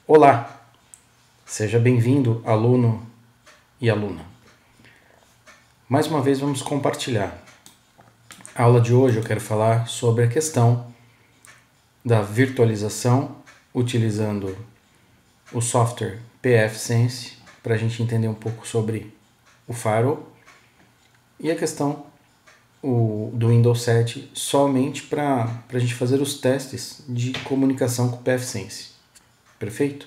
Olá, seja bem-vindo, aluno e aluna. Mais uma vez vamos compartilhar. A aula de hoje eu quero falar sobre a questão da virtualização utilizando o software pfSense para a gente entender um pouco sobre o firewall e a questão do Windows 7 somente para a gente fazer os testes de comunicação com o pfSense. Perfeito?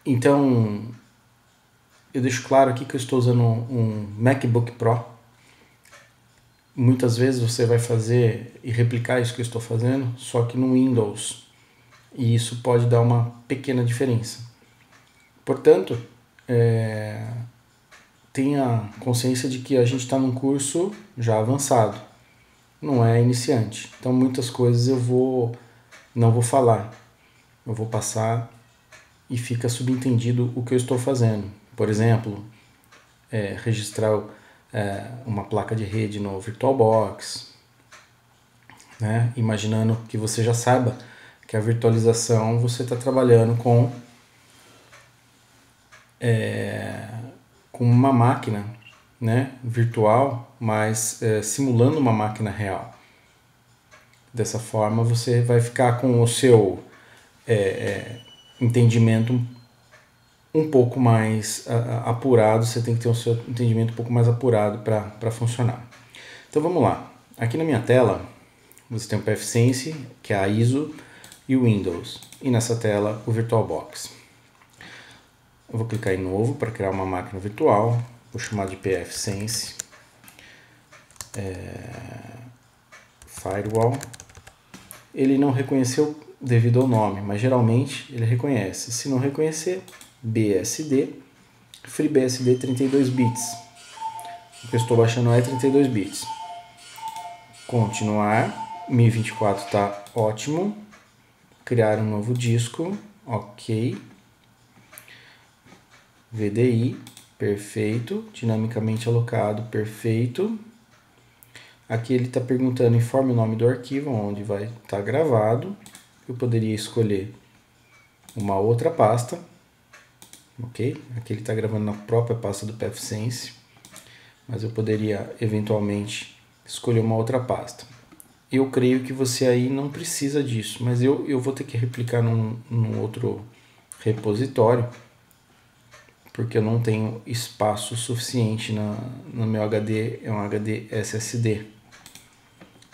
Então, eu deixo claro aqui que eu estou usando um MacBook Pro. Muitas vezes você vai fazer e replicar isso que eu estou fazendo, só que no Windows. E isso pode dar uma pequena diferença. Portanto, tenha consciência de que a gente está num curso já avançado, não é iniciante. Então muitas coisas não vou falar, eu vou passar e fica subentendido o que eu estou fazendo. Por exemplo, registrar uma placa de rede no VirtualBox, né? Imaginando que você já saiba que a virtualização você está trabalhando com uma máquina, né, virtual, mas simulando uma máquina real. Dessa forma você vai ficar com o seu entendimento um pouco mais apurado, você tem que ter o seu entendimento um pouco mais apurado para funcionar. Então vamos lá. Aqui na minha tela você tem o pfSense, que é a ISO, e o Windows. E nessa tela o VirtualBox. Eu vou clicar em novo para criar uma máquina virtual. Vou chamar de pfSense Firewall. Ele não reconheceu devido ao nome, mas geralmente ele reconhece. Se não reconhecer, BSD, FreeBSD 32 bits. O que eu estou baixando é 32 bits. Continuar, 1024 está ótimo. Criar um novo disco, ok. VDI, perfeito. Dinamicamente alocado, perfeito. Aqui ele está perguntando, informe o nome do arquivo, onde vai estar gravado. Eu poderia escolher uma outra pasta, ok? Aqui ele está gravando na própria pasta do pfSense, mas eu poderia eventualmente escolher uma outra pasta. Eu creio que você aí não precisa disso, mas eu vou ter que replicar num outro repositório, porque eu não tenho espaço suficiente no meu HD, é um HD SSD.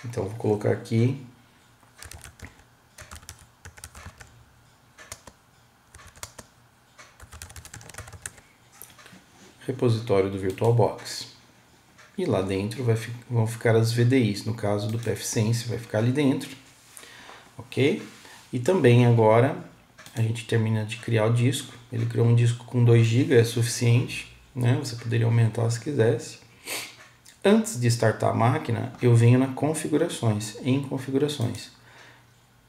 Então vou colocar aqui repositório do VirtualBox. E lá dentro vão ficar as VDIs, no caso do pfSense vai ficar ali dentro, ok? E também agora a gente termina de criar o disco. Ele criou um disco com 2 GB, é suficiente, né? Você poderia aumentar se quisesse. Antes de startar a máquina, eu venho na configurações, em configurações.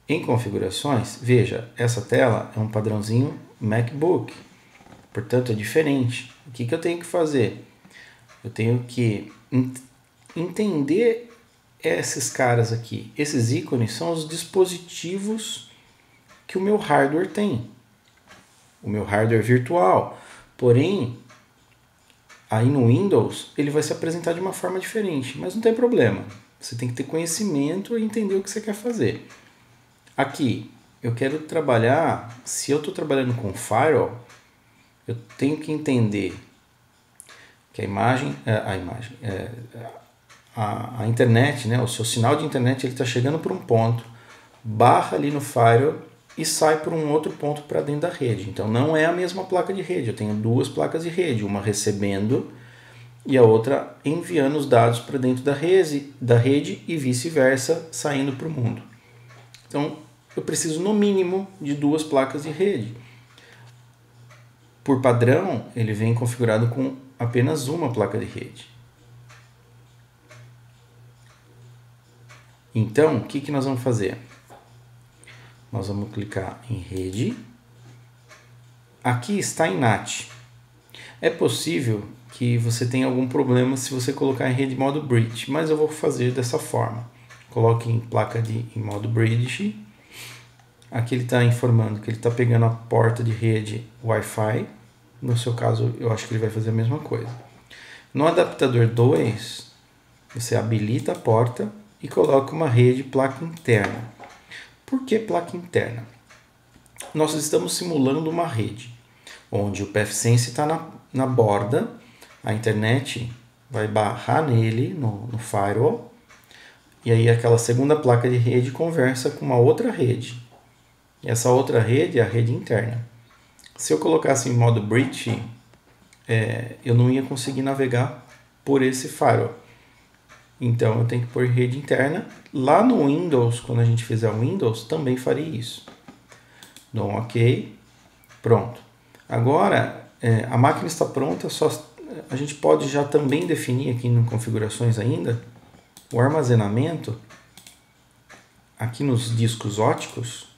Em configurações, veja, essa tela é um padrãozinho MacBook, portanto é diferente. O que eu tenho que fazer? Eu tenho que entender esses caras aqui. Esses ícones são os dispositivos que o meu hardware tem. O meu hardware virtual. Porém, aí no Windows ele vai se apresentar de uma forma diferente, mas não tem problema. Você tem que ter conhecimento e entender o que você quer fazer. Aqui, eu quero trabalhar, se eu estou trabalhando com firewall, eu tenho que entender que a internet, né, o seu sinal de internet, ele está chegando por um ponto, barra ali no firewall e sai por um outro ponto para dentro da rede. Então não é a mesma placa de rede, eu tenho 2 placas de rede, uma recebendo e a outra enviando os dados para dentro da rede e vice-versa, saindo para o mundo. Então eu preciso no mínimo de 2 placas de rede. Por padrão, ele vem configurado com apenas uma placa de rede. Então, o que nós vamos fazer? Nós vamos clicar em rede. Aqui está em NAT. É possível que você tenha algum problema se você colocar em rede modo bridge, mas eu vou fazer dessa forma. Coloque em placa em modo bridge Aqui ele está informando que ele está pegando a porta de rede Wi-Fi. No seu caso, eu acho que ele vai fazer a mesma coisa. No adaptador 2, você habilita a porta e coloca uma rede placa interna. Por que placa interna? Nós estamos simulando uma rede, onde o pfSense está na borda, a internet vai barrar nele, no firewall, e aí aquela segunda placa de rede conversa com uma outra rede. E essa outra rede é a rede interna. Se eu colocasse em modo bridge, eu não ia conseguir navegar por esse firewall. Então eu tenho que pôr rede interna. Lá no Windows, quando a gente fizer o Windows, também faria isso. Dou um OK. Pronto. Agora a máquina está pronta, a gente pode já também definir aqui em configurações ainda o armazenamento. Aqui nos discos óticos,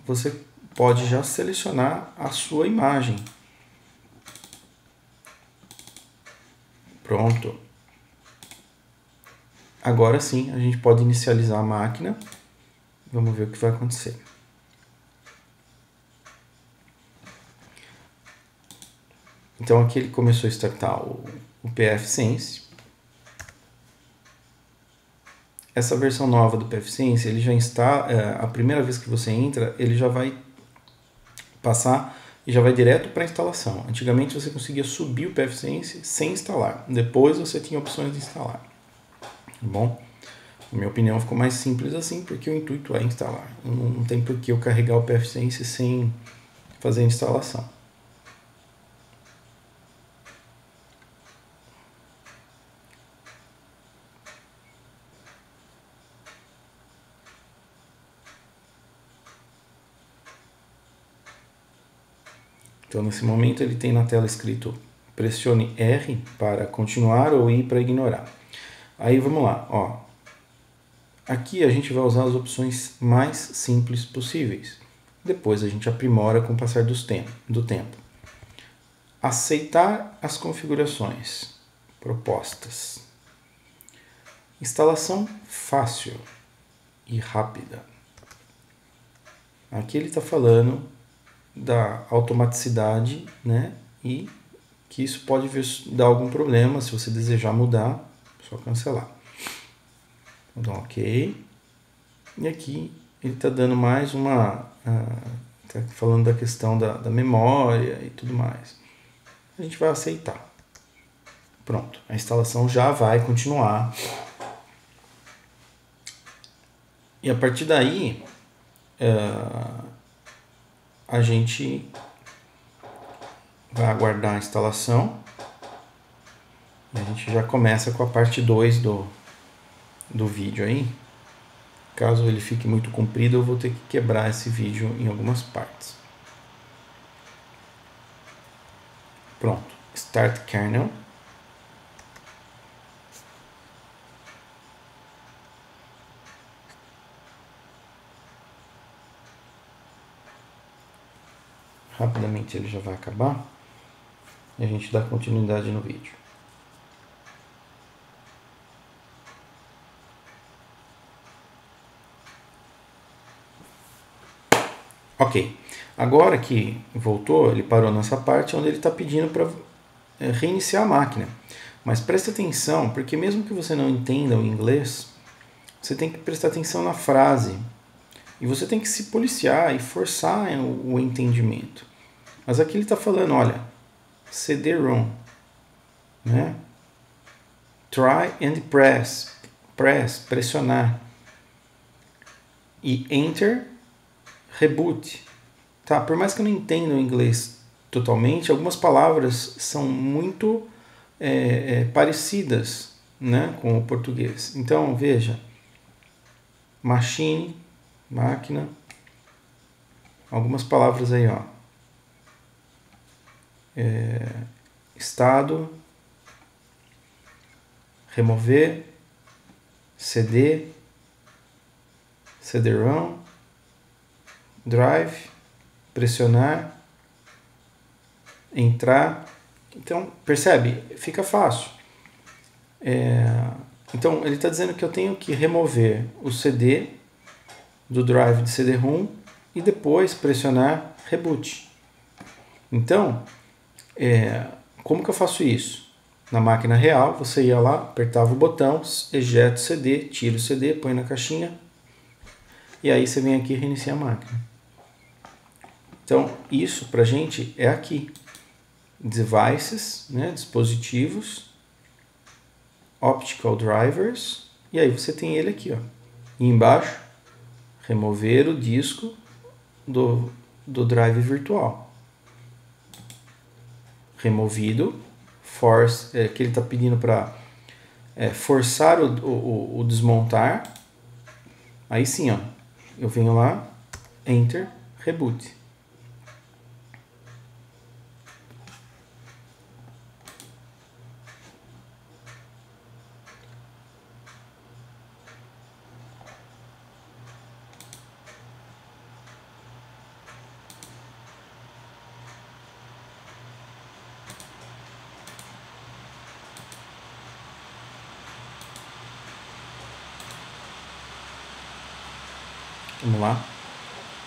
você pode já selecionar a sua imagem. Pronto. Agora sim, a gente pode inicializar a máquina. Vamos ver o que vai acontecer. Então aqui ele começou a startar o pfSense. Essa versão nova do pfSense, ele já está, a primeira vez que você entra, ele já vai passar e já vai direto para a instalação. Antigamente você conseguia subir o pfSense sem instalar. Depois você tinha opções de instalar. Tá bom? Na minha opinião ficou mais simples assim, porque o intuito é instalar. Não tem por que eu carregar o pfSense sem fazer a instalação. Então, nesse momento, ele tem na tela escrito pressione R para continuar ou I para ignorar. Aí, vamos lá. Ó. Aqui a gente vai usar as opções mais simples possíveis. Depois a gente aprimora com o passar do tempo. Aceitar as configurações propostas. Instalação fácil e rápida. Aqui ele está falando da automaticidade, né? E que isso pode dar algum problema. Se você desejar mudar, é só cancelar. Vou dar um OK. E aqui ele está dando mais uma... Está falando da questão da memória e tudo mais. A gente vai aceitar. Pronto, a instalação já vai continuar. E a partir daí, a gente vai aguardar a instalação. E a gente já começa com a parte 2 do vídeo aí. Caso ele fique muito comprido, eu vou ter que quebrar esse vídeo em algumas partes. Pronto, Start Kernel. Rapidamente ele já vai acabar e a gente dá continuidade no vídeo. Ok, agora que voltou, ele parou nessa parte onde ele está pedindo para reiniciar a máquina. Mas preste atenção, porque mesmo que você não entenda o inglês, você tem que prestar atenção na frase. E você tem que se policiar e forçar o entendimento. Mas aqui ele está falando, olha, CD-ROM, né? Try and press, pressionar. E Enter, reboot. Tá, por mais que eu não entenda o inglês totalmente, algumas palavras são muito parecidas, né, com o português. Então, veja, machine, máquina, algumas palavras aí, ó. Estado, remover, CD, CD-ROM, drive, pressionar, entrar. Então, percebe? Fica fácil. Então, ele está dizendo que eu tenho que remover o CD do drive de CD-ROM e depois pressionar Reboot. Então, como que eu faço isso? Na máquina real, você ia lá, apertava o botão, ejeta o CD, tira o CD, põe na caixinha e aí você vem aqui e reinicia a máquina. Então, isso pra gente é aqui. Devices, né, dispositivos, Optical Drivers, e aí você tem ele aqui, ó. E embaixo, remover o disco do drive virtual. Removido, que ele está pedindo para forçar o desmontar. Aí sim, ó, eu venho lá, Enter, Reboot. Vamos lá,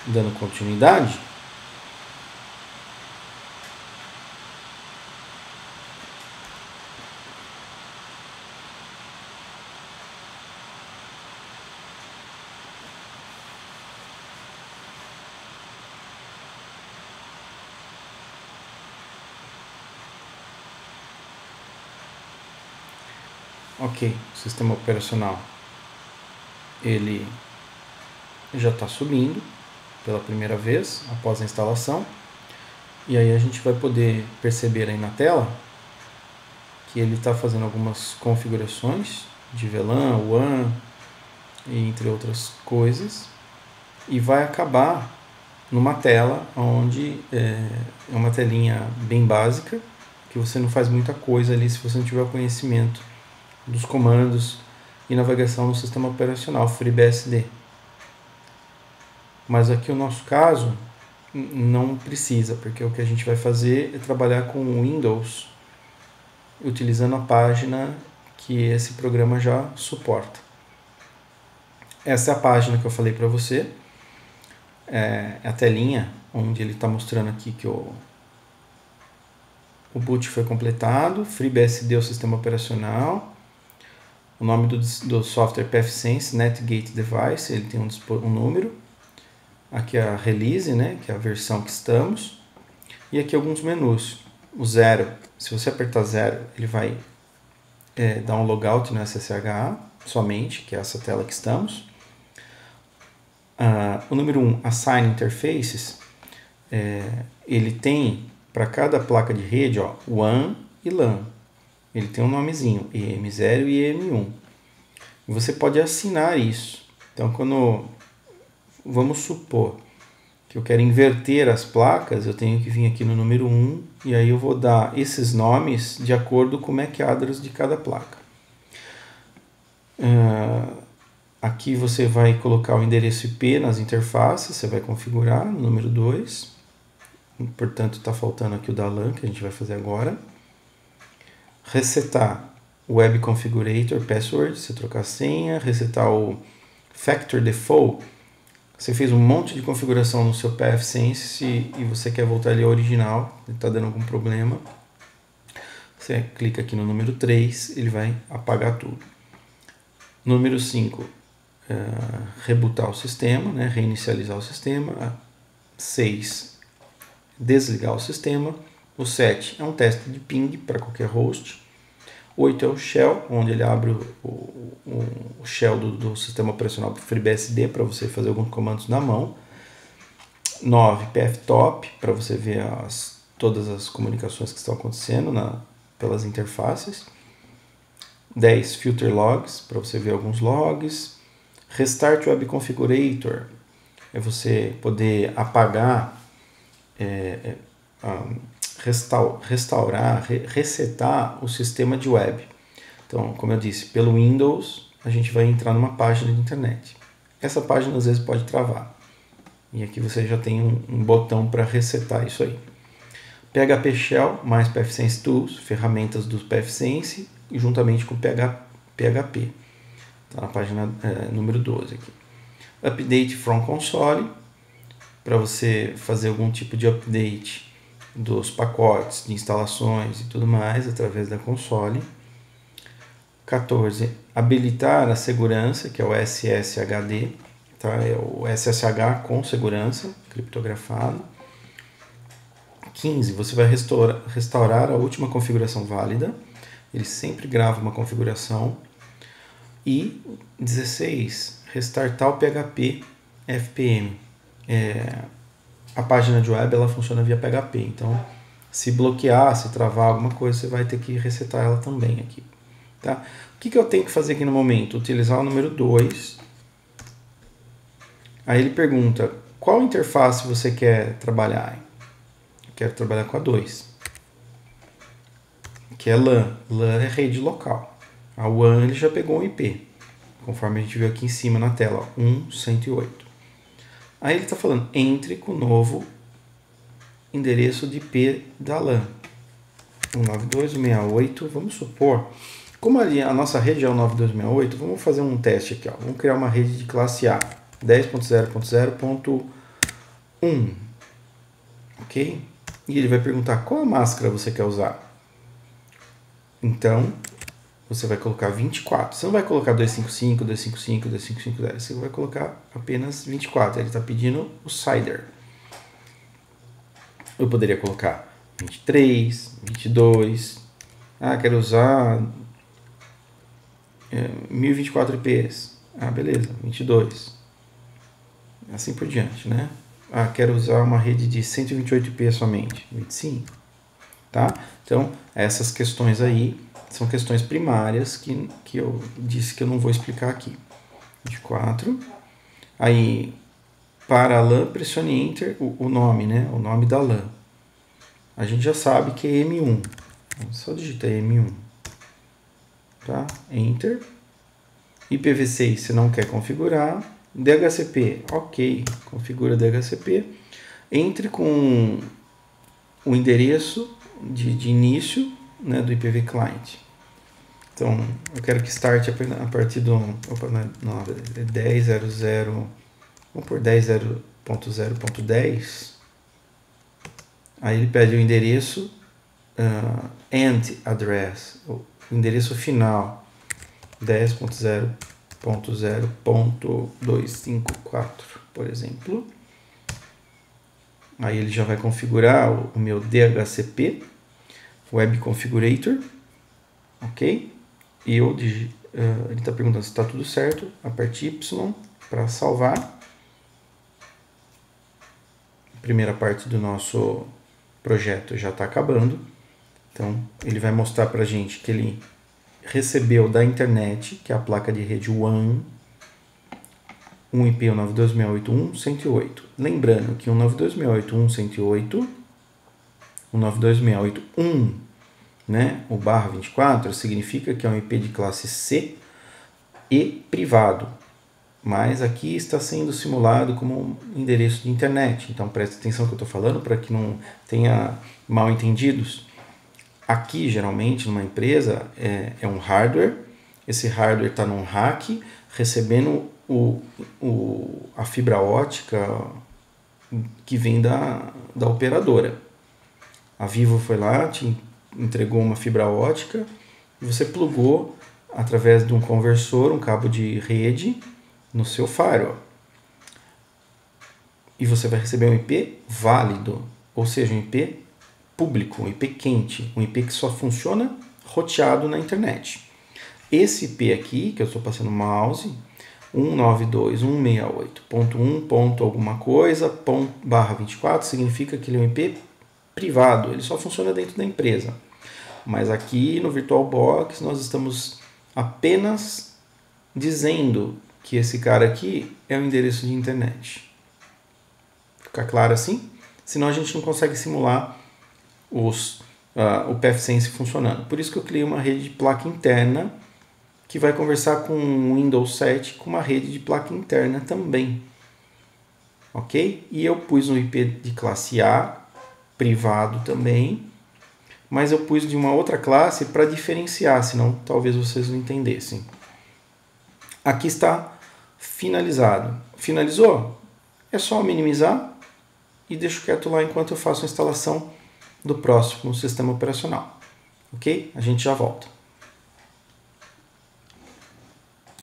dando continuidade. Ok, o sistema operacional ele já está subindo pela primeira vez após a instalação, e aí a gente vai poder perceber aí na tela que ele está fazendo algumas configurações de VLAN, WAN, entre outras coisas, e vai acabar numa tela onde é uma telinha bem básica, que você não faz muita coisa ali se você não tiver o conhecimento dos comandos e navegação no sistema operacional FreeBSD. Mas aqui o nosso caso não precisa, porque o que a gente vai fazer é trabalhar com o Windows utilizando a página que esse programa já suporta. Essa é a página que eu falei para você, é a telinha onde ele está mostrando aqui que o boot foi completado, FreeBSD é o sistema operacional, o nome do software pfSense, NetGate Device, ele tem um número, aqui a release, né, que é a versão que estamos, e aqui alguns menus. O 0, se você apertar 0, ele vai dar um logout no SSHA somente, que é essa tela que estamos. O número 1, Assign Interfaces, ele tem para cada placa de rede, ó, WAN e LAN. Ele tem um nomezinho, EM0 e EM1. E você pode assinar isso. Então, vamos supor que eu quero inverter as placas, eu tenho que vir aqui no número 1 e aí eu vou dar esses nomes de acordo com o MAC address de cada placa. Aqui você vai colocar o endereço IP nas interfaces, você vai configurar no número 2. Portanto, está faltando aqui o da LAN, que a gente vai fazer agora. Resetar o Web Configurator Password, você trocar a senha. Resetar o Factor Default. Você fez um monte de configuração no seu pfSense e você quer voltar ele ao original, ele está dando algum problema. Você clica aqui no número 3, ele vai apagar tudo. Número 5, rebootar o sistema, né? Reinicializar o sistema. 6, desligar o sistema. O 7 é um teste de ping para qualquer host. 8 é o shell, onde ele abre o shell do sistema operacional FreeBSD para você fazer alguns comandos na mão. 9, pftop, para você ver todas as comunicações que estão acontecendo pelas interfaces. 10, filter logs, para você ver alguns logs. Restart Web Configurator, é você poder apagar, restaurar, resetar o sistema de web. Então, como eu disse, pelo Windows a gente vai entrar numa página de internet. Essa página às vezes pode travar. E aqui você já tem um botão para resetar isso aí. PHP Shell mais pfSense Tools, ferramentas do pfSense, e juntamente com PHP. Está na página número 12 aqui. Update from console, para você fazer algum tipo de update dos pacotes de instalações e tudo mais através da console. 14. Habilitar a segurança, que é o SSHD, tá? É o SSH com segurança, criptografado. 15. Você vai restaurar a última configuração válida. Ele sempre grava uma configuração. E 16. Restartar o PHP FPM. A página de web ela funciona via PHP, então se bloquear, se travar alguma coisa, você vai ter que resetar ela também aqui. Tá? O que eu tenho que fazer aqui no momento? Utilizar o número 2. Aí ele pergunta, qual interface você quer trabalhar? Eu quero trabalhar com a 2, que é LAN. LAN é rede local. A WAN ele já pegou um IP, conforme a gente viu aqui em cima na tela, 1.108. Aí ele está falando, entre com o novo endereço de IP da LAN. 192.168, vamos supor, como ali a nossa rede é o 92.168, vamos fazer um teste aqui. Ó. Vamos criar uma rede de classe A, 10.0.0.1, ok? E ele vai perguntar qual a máscara você quer usar. Então, você vai colocar 24. Você não vai colocar 255, 255, 255, 10. Você vai colocar apenas 24. Ele está pedindo o CIDR. Eu poderia colocar 23, 22. Ah, quero usar 1024 IPs. Ah, beleza, 22. Assim por diante, né? Ah, quero usar uma rede de 128 IPs somente. 25. Tá? Então, essas questões aí são questões primárias que eu disse que eu não vou explicar aqui. 24. Aí, para a LAN, pressione Enter, o nome, né? O nome da LAN. A gente já sabe que é M1. Só digita M1. Tá? Enter. IPv6 você não quer configurar. DHCP, ok. Configura DHCP. Entre com o endereço de início, né, do IPv Client. Então, eu quero que start a partir do 10.0.0, vamos por 10.0.0.10. Aí ele pede o endereço end address, o endereço final, 10.0.0.254, por exemplo. Aí ele já vai configurar o meu DHCP, Web Configurator, ok? E ele está perguntando se está tudo certo. Aperte Y para salvar. A primeira parte do nosso projeto já está acabando. Então, ele vai mostrar para a gente que ele recebeu da internet, que é a placa de rede WAN, um IP 192.168.1.108. Lembrando que 192.168.1.108, 192.168.1, né, o barra 24, significa que é um IP de classe C e privado. Mas aqui está sendo simulado como um endereço de internet. Então preste atenção no que eu estou falando para que não tenha mal entendidos. Aqui, geralmente, numa empresa, é um hardware. Esse hardware está num rack, recebendo a fibra ótica que vem da operadora. A Vivo foi lá, te entregou uma fibra ótica e você plugou através de um conversor, um cabo de rede, no seu firewall. E você vai receber um IP válido, ou seja, um IP público, um IP quente, um IP que só funciona roteado na internet. Esse IP aqui, que eu estou passando o mouse, 192.168.1. alguma coisa, /24, significa que ele é um IP privado, ele só funciona dentro da empresa. Mas aqui no VirtualBox nós estamos apenas dizendo que esse cara aqui é o endereço de internet. Fica claro assim? Senão a gente não consegue simular o pfSense funcionando. Por isso que eu criei uma rede de placa interna que vai conversar com o Windows 7 com uma rede de placa interna também. Ok? E eu pus um IP de classe A, privado também, mas eu pus de uma outra classe para diferenciar, senão talvez vocês não entendessem. Aqui está finalizado. Finalizou? É só minimizar e deixo quieto lá enquanto eu faço a instalação do próximo sistema operacional. Ok? A gente já volta.